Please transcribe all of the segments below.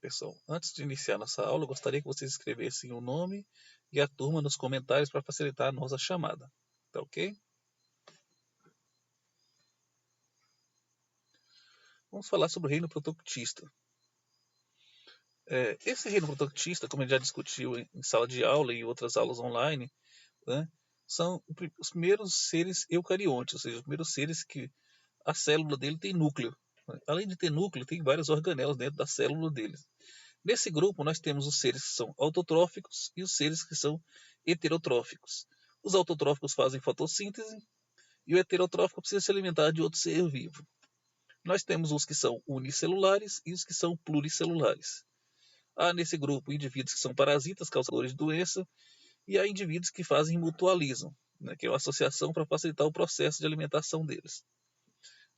Pessoal, antes de iniciar nossa aula, eu gostaria que vocês escrevessem o nome e a turma nos comentários para facilitar a nossa chamada. Tá ok? Vamos falar sobre o reino proto-tictista. Esse reino proto-tictista, como a gente já discutiu em sala de aula e em outras aulas online, né, são os primeiros seres eucariontes, ou seja, os primeiros seres que a célula dele tem núcleo. Além de ter núcleo, tem várias organelas dentro da célula deles. Nesse grupo, nós temos os seres que são autotróficos e os seres que são heterotróficos. Os autotróficos fazem fotossíntese e o heterotrófico precisa se alimentar de outro ser vivo. Nós temos os que são unicelulares e os que são pluricelulares. Há nesse grupo indivíduos que são parasitas, causadores de doença, e há indivíduos que fazem mutualismo, né, que é uma associação para facilitar o processo de alimentação deles.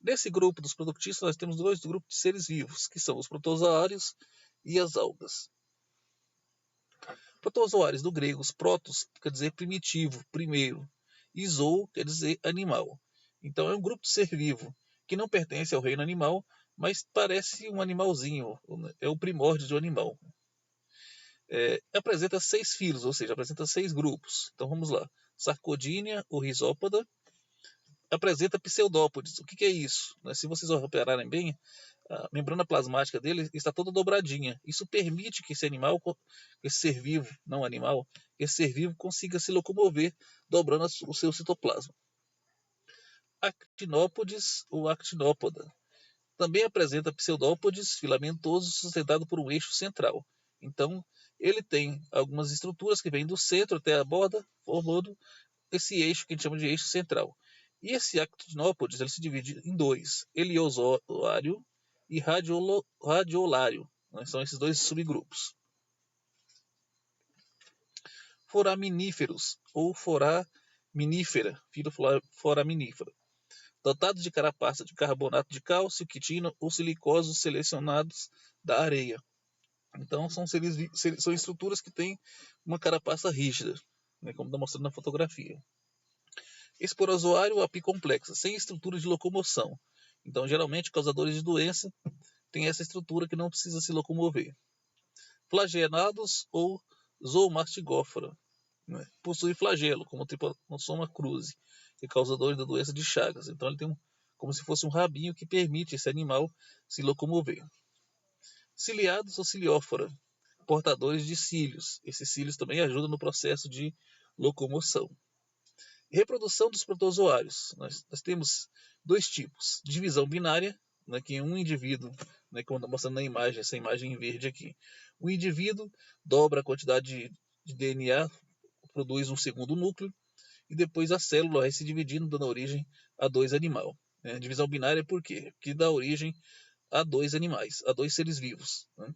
Nesse grupo dos prototistas, nós temos dois grupos de seres vivos, que são os protozoários e as algas. Protozoários do grego, os protos quer dizer primitivo, primeiro, e zoo quer dizer animal. Então é um grupo de ser vivo que não pertence ao reino animal, mas parece um animalzinho, é o primórdio de um animal. Apresenta 6 filos, ou seja, apresenta 6 grupos. Então vamos lá. Sarcodínia, ou risópoda, apresenta pseudópodes. O que é isso? Se vocês repararem bem, a membrana plasmática dele está toda dobradinha. Isso permite que esse animal, esse ser vivo, não animal, esse ser vivo consiga se locomover dobrando o seu citoplasma. Actinópodes ou actinópoda. Também apresenta pseudópodes filamentosos sustentado por um eixo central. Então, ele tem algumas estruturas que vêm do centro até a borda, formando esse eixo que a gente chama de eixo central. E esse actinópodes ele se divide em dois, heliozoário e radiolário. Né? São esses dois subgrupos. Foraminíferos ou foraminífera, foraminífera. Dotados de carapaça de carbonato de cálcio, quitina ou silicosos selecionados da areia. Então são estruturas que têm uma carapaça rígida, né, como está mostrando na fotografia. Esporozoário apicomplexo, sem estrutura de locomoção. Então, geralmente, causadores de doença têm essa estrutura que não precisa se locomover. Flagelados ou zoomastigófora. Né? Possui flagelo, como o Trypanosoma cruzi, que é causador da doença de Chagas. Então, ele tem como se fosse um rabinho que permite esse animal se locomover. Ciliados ou ciliófora, portadores de cílios. Esses cílios também ajudam no processo de locomoção. Reprodução dos protozoários. Nós temos dois tipos. Divisão binária, né, que um indivíduo, né, como está mostrando na imagem, essa imagem em verde aqui. O indivíduo dobra a quantidade de DNA, produz um segundo núcleo, e depois a célula vai se dividindo, dando origem a dois animais. Né? Divisão binária por quê? Porque dá origem a dois animais, a dois seres vivos. Né?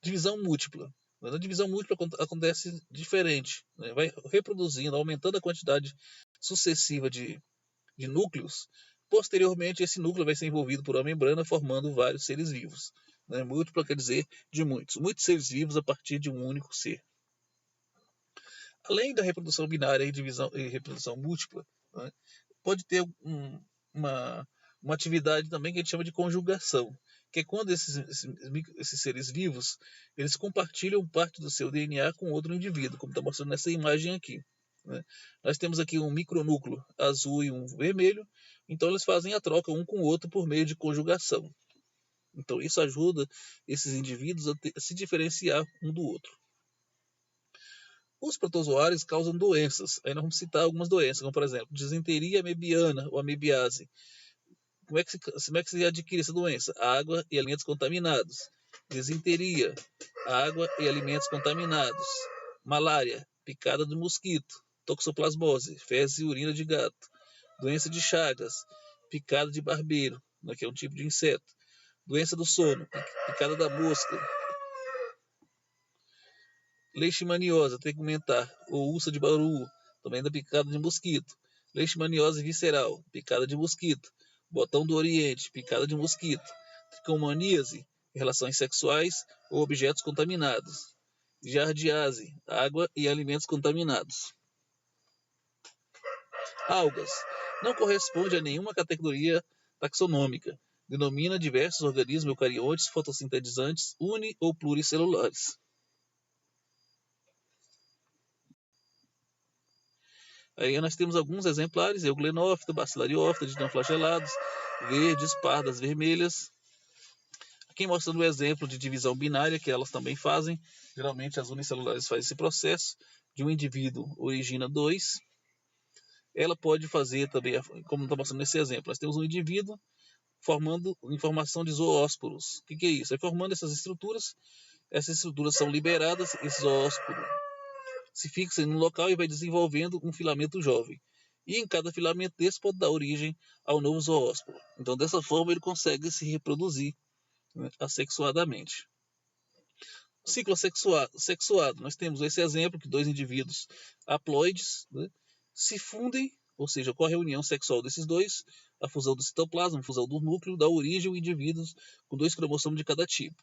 Divisão múltipla. Mas a divisão múltipla acontece diferente. Né? Vai reproduzindo, aumentando a quantidade sucessiva de núcleos. Posteriormente, esse núcleo vai ser envolvido por uma membrana, formando vários seres vivos. Né? Múltipla quer dizer de muitos. Muitos seres vivos a partir de um único ser. Além da reprodução binária e reprodução múltipla, né? Pode ter uma atividade também que a gente chama de conjugação, que é quando esses seres vivos eles compartilham parte do seu DNA com outro indivíduo, como está mostrando nessa imagem aqui. Né? Nós temos aqui um micronúcleo azul e um vermelho, então eles fazem a troca um com o outro por meio de conjugação. Então isso ajuda esses indivíduos a se diferenciar um do outro. Os protozoários causam doenças. Aí nós vamos citar algumas doenças, como por exemplo, disenteria amebiana ou amebiase. Como é que se adquire essa doença? Água e alimentos contaminados. Disenteria, água e alimentos contaminados. Malária, picada de mosquito. Toxoplasmose, fezes e urina de gato. Doença de Chagas, picada de barbeiro, que é um tipo de inseto. Doença do sono, picada da mosca. Leishmaniose tegumentar ou úlcera de Barrow, também da picada de mosquito. Leishmaniose visceral, picada de mosquito. Botão do Oriente, picada de mosquito. Tricomoníase, relações sexuais ou objetos contaminados. Giardiase, água e alimentos contaminados. Algas, não corresponde a nenhuma categoria taxonômica, denomina diversos organismos eucariontes fotossintetizantes uni- ou pluricelulares. Aí nós temos alguns exemplares, Euglenófita, Bacillariófita, dinoflagelados, verdes, pardas, vermelhas. Aqui mostrando o exemplo de divisão binária que elas também fazem. Geralmente as unicelulares fazem esse processo. De um indivíduo origina dois. Ela pode fazer também, como está mostrando nesse exemplo, nós temos um indivíduo formando em formação de zoósporos. O que é isso? É formando essas estruturas são liberadas, esse zoósporo se fixa em um local e vai desenvolvendo um filamento jovem. E em cada filamento desse pode dar origem ao novo zoósporo. Então, dessa forma, ele consegue se reproduzir, né, assexuadamente. Ciclo sexuado. Nós temos esse exemplo que dois indivíduos haploides, né, se fundem, ou seja, ocorre a união sexual desses dois, a fusão do citoplasma, a fusão do núcleo, dá origem a indivíduos com dois cromossomos de cada tipo.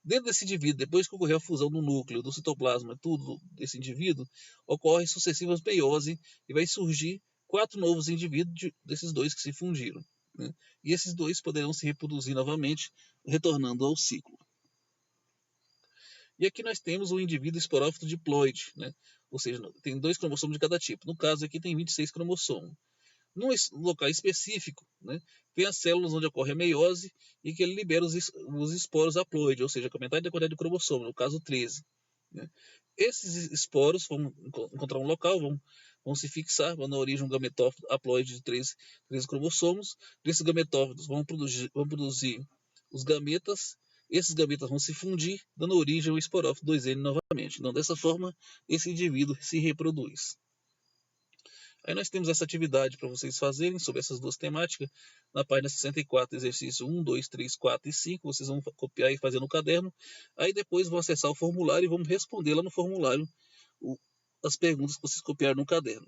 Dentro desse indivíduo, depois que ocorreu a fusão do núcleo, do citoplasma, tudo desse indivíduo, ocorre sucessivas meiose e vai surgir 4 novos indivíduos desses dois que se fundiram, né? E esses dois poderão se reproduzir novamente, retornando ao ciclo. E aqui nós temos o indivíduo esporófito diploide, né? Ou seja, tem 2 cromossomos de cada tipo. No caso aqui tem 26 cromossomos. Num local específico, né, tem as células onde ocorre a meiose e que ele libera os esporos haploides, ou seja, com a metade da quantidade de cromossomo, no caso 13. Né. Esses esporos vão encontrar um local, vão se fixar, vão dar origem a um gametófito haploide de 13 cromossomos. Desses gametófitos vão produzir os gametas. Esses gametas vão se fundir, dando origem ao esporófito 2N novamente. Então, dessa forma, esse indivíduo se reproduz. Aí nós temos essa atividade para vocês fazerem sobre essas duas temáticas. Na página 64, exercício 1, 2, 3, 4 e 5. Vocês vão copiar e fazer no caderno. Aí depois vão acessar o formulário e vamos responder lá no formulário as perguntas que vocês copiaram no caderno.